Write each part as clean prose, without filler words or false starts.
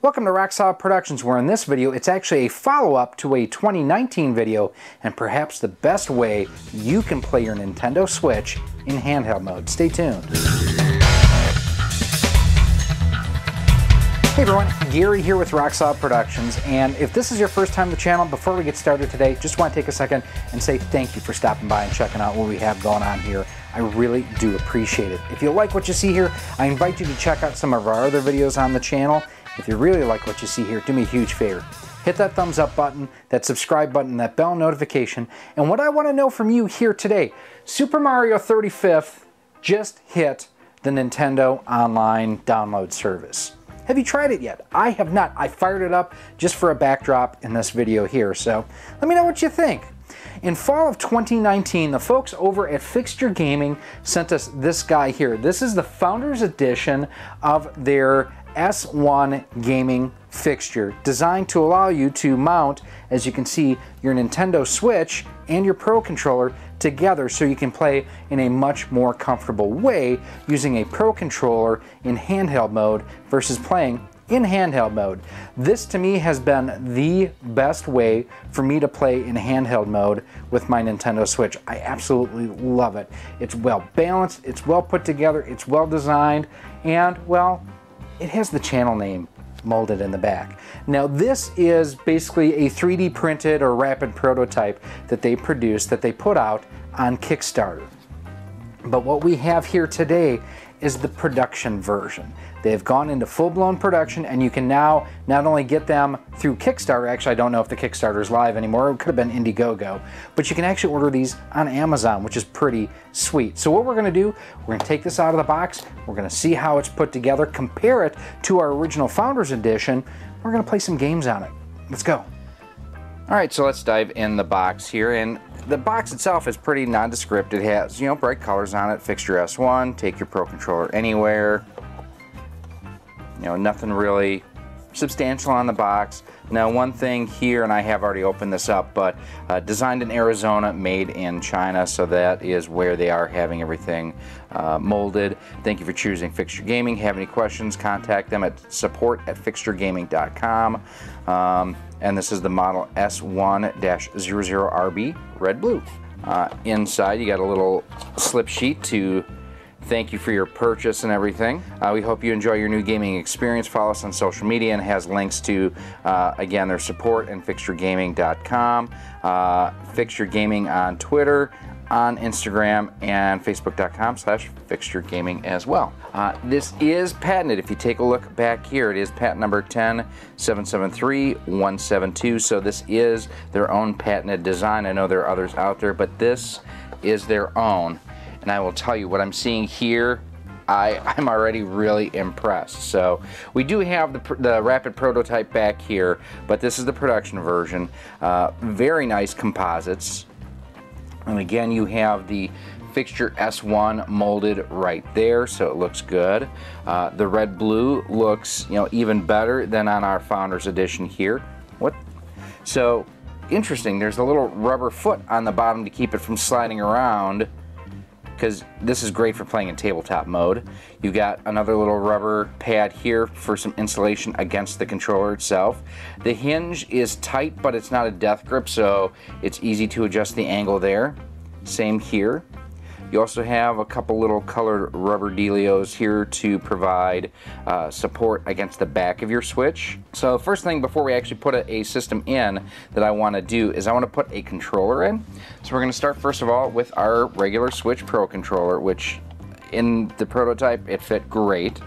Welcome to Rock Solid Productions, where in this video it's actually a follow-up to a 2019 video and perhaps the best way you can play your Nintendo Switch in handheld mode. Stay tuned. Hey everyone, Gary here with Rock Solid Productions, and if this is your first time on the channel, before we get started today, just want to take a second and say thank you for stopping by and checking out what we have going on here. I really do appreciate it. If you like what you see here, I invite you to check out some of our other videos on the channel. If you really like what you see here, do me a huge favor. Hit that thumbs up button, that subscribe button, that bell notification. And what I want to know from you here today, Super Mario 35th just hit the Nintendo Online download service. Have you tried it yet? I have not. I fired it up just for a backdrop in this video here, so let me know what you think. In fall of 2019, the folks over at Fixture Gaming sent us this guy here. This is the Founders Edition of their S1 gaming fixture, designed to allow you to mount, as you can see, your Nintendo Switch and your Pro Controller together so you can play in a much more comfortable way using a Pro Controller in handheld mode versus playing in handheld mode. This to me has been the best way for me to play in handheld mode with my Nintendo Switch. I absolutely love it. It's well balanced, it's well put together, it's well designed, and well, it has the channel name molded in the back. Now this is basically a 3D printed or rapid prototype that they produced, that they put out on Kickstarter. But what we have here today is the production version. They've gone into full-blown production, and you can now not only get them through Kickstarter. Actually, I don't know if the Kickstarter is live anymore. It could have been Indiegogo. But you can actually order these on Amazon, which is pretty sweet. So what we're going to do, we're going to take this out of the box. We're going to see how it's put together, compare it to our original Founders Edition. We're going to play some games on it. Let's go. All right, so let's dive in the box here. And the box itself is pretty nondescript. It has, bright colors on it. Fixture S1, take your Pro Controller anywhere. Nothing really substantial on the box. Now one thing here, and I have already opened this up, but designed in Arizona, made in China, so that is where they are having everything molded. Thank you for choosing Fixture Gaming. Have any questions, contact them at support@fixturegaming.com. And this is the model S1-00RB, red blue. Inside you got a little slip sheet to thank you for your purchase and everything. We hope you enjoy your new gaming experience. Follow us on social media, and has links to, again, their support and fixturegaming.com, Fixture Gaming on Twitter, on Instagram, and facebook.com/fixturegaming as well. This is patented. If you take a look back here, it is patent number 10773-172, so this is their own patented design. I know there are others out there, but this is their own. And I will tell you, what I'm seeing here, I'm already really impressed. So we do have the rapid prototype back here, but this is the production version. Very nice composites. And again, you have the Fixture S1 molded right there, so it looks good. The red blue looks, even better than on our Founders Edition here. So interesting. There's a little rubber foot on the bottom to keep it from sliding around, because this is great for playing in tabletop mode. You got another little rubber pad here for some insulation against the controller itself. The hinge is tight, but it's not a death grip, so it's easy to adjust the angle there. Same here. You also have a couple little colored rubber dealios here to provide support against the back of your Switch. So first thing, before we actually put a system in, that I want to do is I want to put a controller in. So we're going to start first of all with our regular Switch Pro Controller, which in the prototype it fit great.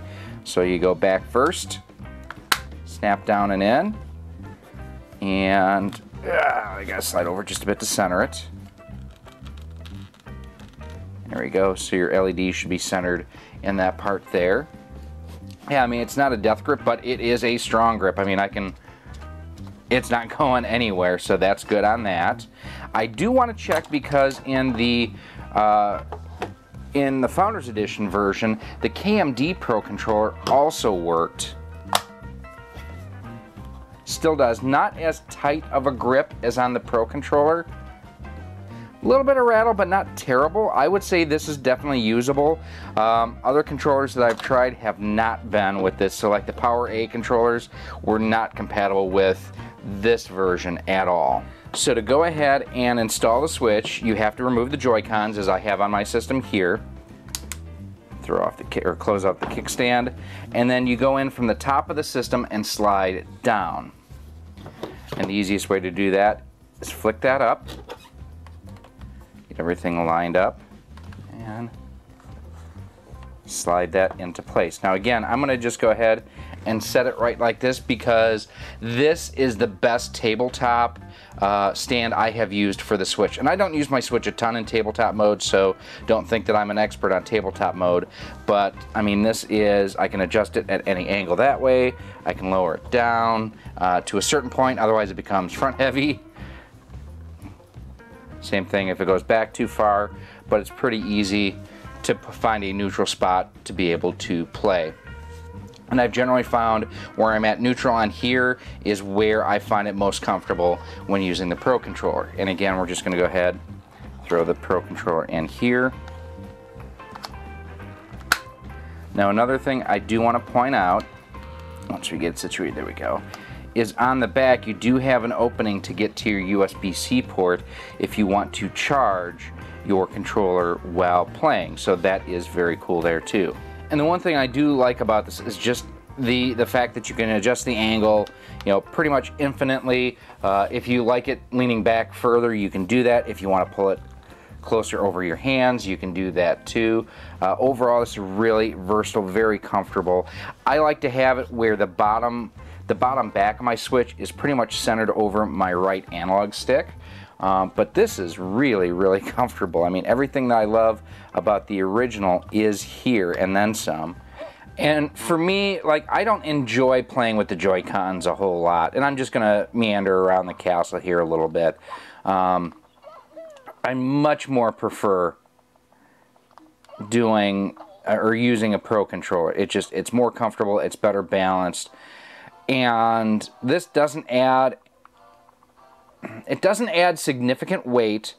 So you go back first, snap down and in, and I gotta slide over just a bit to center it. There we go, so your LED should be centered in that part there. Yeah, I mean, it's not a death grip, but it is a strong grip. I mean, it's not going anywhere, so that's good on that. I do want to check, because in the Founders Edition version, the KMD Pro Controller also worked. Still does. Not as tight of a grip as on the Pro Controller, A little bit of rattle, but not terrible. I would say this is definitely usable. Other controllers that I've tried have not been with this. So like the Power A controllers were not compatible with this version at all. So to go ahead and install the Switch, you have to remove the Joy-Cons, as I have on my system here. Throw off the or close out the kickstand, and then you go in from the top of the system and slide down. And the easiest way to do that is flick that up. Get everything lined up and slide that into place. Now again, I'm going to just go ahead and set it right like this because this is the best tabletop stand I have used for the Switch. And I don't use my Switch a ton in tabletop mode, so don't think that I'm an expert on tabletop mode. But I mean, this is, I can adjust it at any angle that way. I can lower it down to a certain point, otherwise it becomes front heavy. Same thing if it goes back too far, but it's pretty easy to find a neutral spot to be able to play. And I've generally found where I'm at neutral on here is where I find it most comfortable when using the Pro Controller. And again, we're just going to go ahead, throw the Pro Controller in here. Now another thing I do want to point out, once we get it situated, there we go, is on the back you do have an opening to get to your USB-C port if you want to charge your controller while playing. So that is very cool there too. And the one thing I do like about this is just the fact that you can adjust the angle, you know, pretty much infinitely. If you like it leaning back further, you can do that. If you want to pull it closer over your hands, you can do that too. Overall, this is really versatile, very comfortable. I like to have it where the bottom back of my Switch is pretty much centered over my right analog stick. But this is really, really comfortable. I mean, everything that I love about the original is here and then some. And for me, like, I don't enjoy playing with the Joy-Cons a whole lot. And I'm just going to meander around the castle here a little bit. I much more prefer doing or using a Pro Controller. It's more comfortable, it's better balanced. And this doesn't add significant weight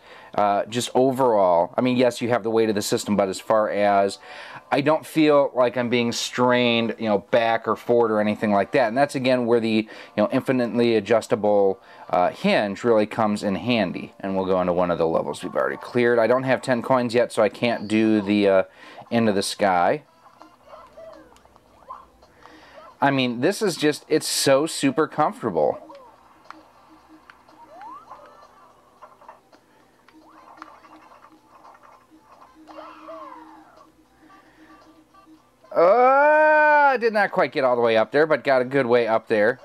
just overall. I mean, yes, you have the weight of the system, but as far as I don't feel like I'm being strained, you know, back or forward or anything like that. And that's again where the, you know, infinitely adjustable hinge really comes in handy. And we'll go into one of the levels we've already cleared. I don't have 10 coins yet, so I can't do the Into the Sky. I mean, this is just, it's so super comfortable. I did not quite get all the way up there, but got a good way up there.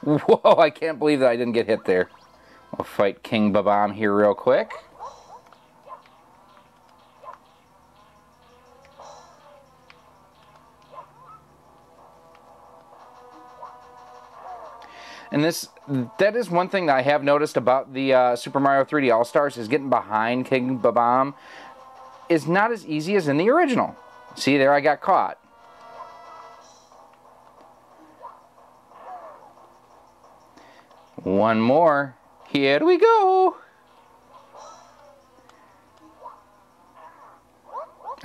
Whoa, I can't believe that I didn't get hit there. We'll fight King Babam here real quick. And that is one thing that I have noticed about the Super Mario 3D All-Stars is getting behind King Babam is not as easy as in the original. See, there I got caught. One more. Here we go.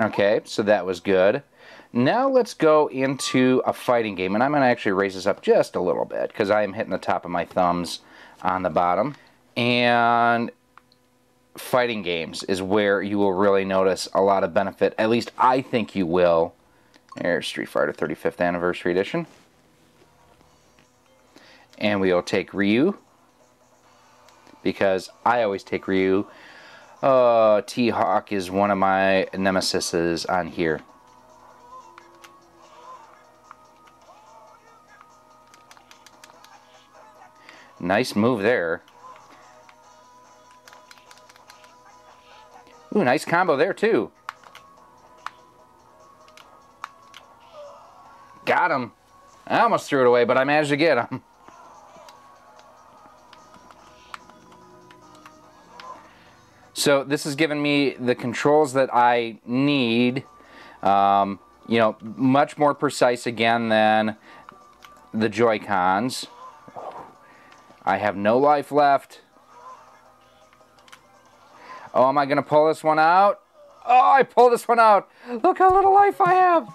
Okay, so that was good. Now let's go into a fighting game, and I'm going to actually raise this up just a little bit because I am hitting the top of my thumbs on the bottom. And fighting games is where you will really notice a lot of benefit. At least I think you will. There's Street Fighter 35th Anniversary Edition. And we will take Ryu, because I always take Ryu. T-Hawk is one of my nemesises on here. Nice move there. Ooh, nice combo there too. Got him. I almost threw it away, but I managed to get him. So this has given me the controls that I need. You know, much more precise again than the Joy-Cons. I have no life left. Oh, am I gonna pull this one out? Oh, I pulled this one out. Look how little life I have.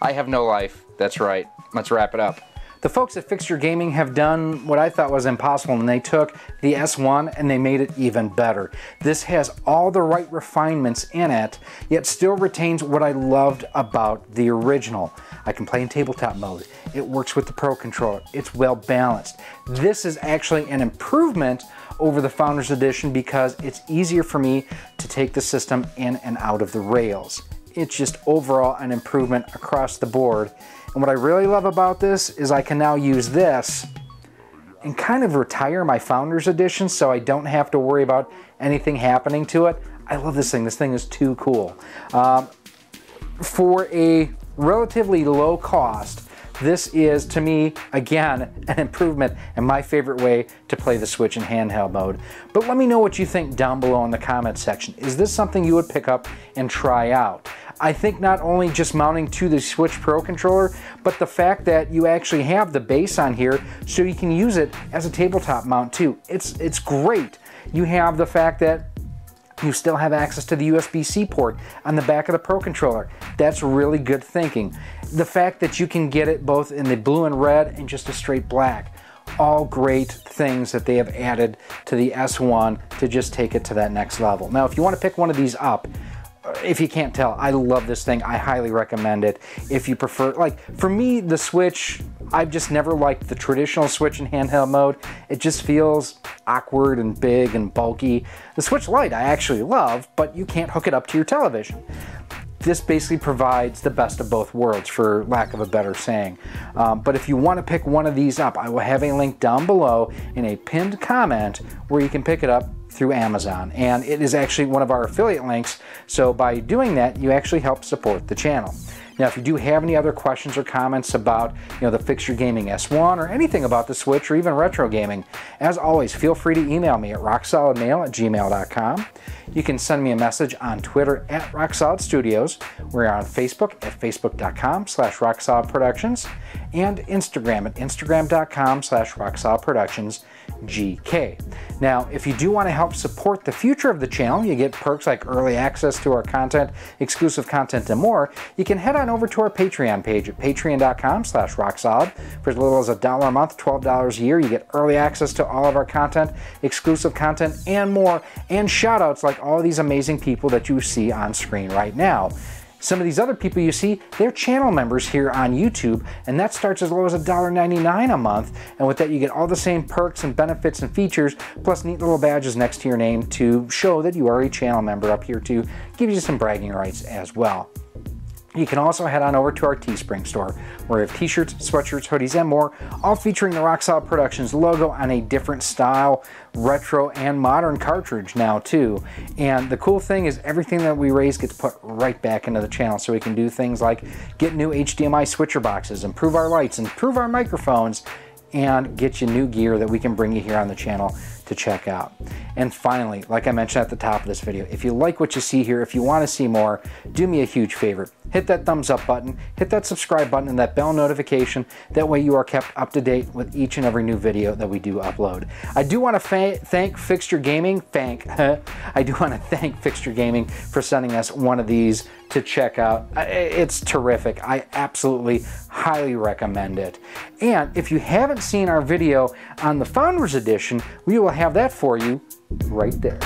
I have no life. That's right. Let's wrap it up. The folks at Fixture Gaming have done what I thought was impossible, and they took the S1 and they made it even better. This has all the right refinements in it, yet still retains what I loved about the original. I can play in tabletop mode. It works with the Pro Controller. It's well balanced. This is actually an improvement over the Founders Edition because it's easier for me to take the system in and out of the rails. It's just overall an improvement across the board. And what I really love about this is I can now use this and kind of retire my Founders Edition so I don't have to worry about anything happening to it. I love this thing. This thing is too cool. For a relatively low cost, this is, to me, again, an improvement and my favorite way to play the Switch in handheld mode. But let me know what you think down below in the comments section. Is this something you would pick up and try out? I think not only just mounting to the Switch Pro Controller, but the fact that you actually have the base on here so you can use it as a tabletop mount too. It's great. You have the fact that you still have access to the USB-C port on the back of the Pro Controller. That's really good thinking. The fact that you can get it both in the blue and red and just a straight black. All great things that they have added to the S1 to just take it to that next level. Now, if you want to pick one of these up, if you can't tell, I love this thing. I highly recommend it. If you prefer, like for me, the Switch, I've just never liked the traditional Switch in handheld mode. It just feels awkward and big and bulky. The Switch Lite I actually love, but you can't hook it up to your television. This basically provides the best of both worlds, for lack of a better saying. But if you want to pick one of these up, I will have a link down below in a pinned comment where you can pick it up through Amazon. And it is actually one of our affiliate links, so by doing that, you actually help support the channel. Now, if you do have any other questions or comments about the Fixture Gaming S1 or anything about the Switch or even retro gaming, as always, feel free to email me at rocksolidmail@gmail.com. You can send me a message on Twitter at RockSolidStudios. We're on Facebook at facebook.com/RockSolidProductions and Instagram at instagram.com/RockSolidProductionsGK. Now, if you do want to help support the future of the channel, you get perks like early access to our content, exclusive content, and more. You can head on over to our Patreon page at patreon.com/rocksolid. For as little as $1 a month, $12 a year, you get early access to all of our content, exclusive content, and more, and shout-outs like all these amazing people that you see on screen right now. Some of these other people you see, they're channel members here on YouTube, and that starts as low as $1.99 a month. And with that, you get all the same perks and benefits and features, plus neat little badges next to your name to show that you are a channel member up here to give you some bragging rights as well. You can also head on over to our Teespring store, where we have t-shirts, sweatshirts, hoodies, and more, all featuring the Rock Solid Productions logo on a different style, retro, and modern cartridge now too. And the cool thing is everything that we raise gets put right back into the channel, so we can do things like get new HDMI switcher boxes, improve our lights, improve our microphones, and get you new gear that we can bring you here on the channel to check out. And finally, like I mentioned at the top of this video, if you like what you see here, if you want to see more, do me a huge favor. Hit that thumbs up button, hit that subscribe button, and that bell notification. That way you are kept up to date with each and every new video that we do upload. I do want to thank Fixture Gaming. I do want to thank Fixture Gaming for sending us one of these to check out. It's terrific. I absolutely highly recommend it. And if you haven't seen our video on the Founders Edition, we will have that for you right there.